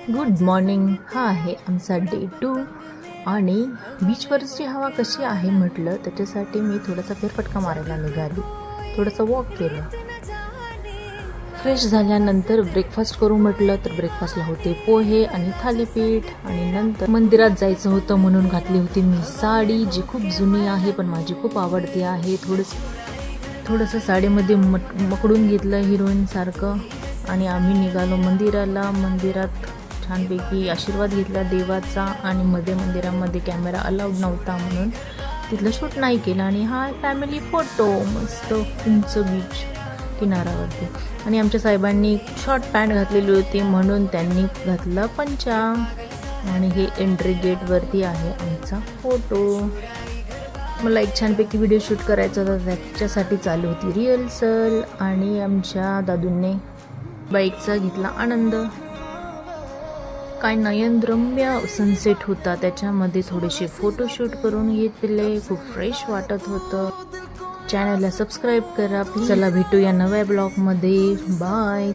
Good morning. हा आहे आमचा डे 2 आणि बीचवरची हवा कशी आहे म्हटलं त्याच्यासाठी मी थोडासा फेरफटका मारायला निघाली, थोडंसं वॉक केलं. फ्रेश झाल्यानंतर ब्रेकफास्ट करू म्हटलं तर ब्रेकफास्टला होते पोहे आणि थालीपीठ. आणि नंतर मंदिरात जायचं होतं म्हणून घातली होती मी साडी, जी खूप जुनी आहे पण माझी खूप आवडती आहे. थोडंसं साडीमध्ये मकडून घेतलं हिरोईनसारखं आणि आम्ही निघालो मंदिराला. मंदिरात छानपैकी आशीर्वाद घेतला देवाचा आणि मंदिरामध्ये कॅमेरा अलाउड नव्हता म्हणून तिथलं शूट नाही केलं. आणि हा फॅमिली फोटो मस्त उंच बीच किनाऱ्यावरती. आणि आमच्या साहेबांनी शॉर्ट पॅन्ट घातलेली होती म्हणून त्यांनी घातला पंचा. आणि हे एंट्री गेटवरती आहे आमचा फोटो. मला एक छानपैकी व्हिडिओ शूट करायचा होता, त्याच्यासाठी चालू होती रिहर्सल. आणि आमच्या दादूंनी बाईकचा घेतला आनंद. काय नयनरम्य सनसेट होता, त्याच्यामध्ये थोडेसे फोटोशूट करून घेतले. खूप फ्रेश वाटत होतं. चॅनलला सबस्क्राईब करा. चला भेटूया नव्या ब्लॉगमध्ये. बाय.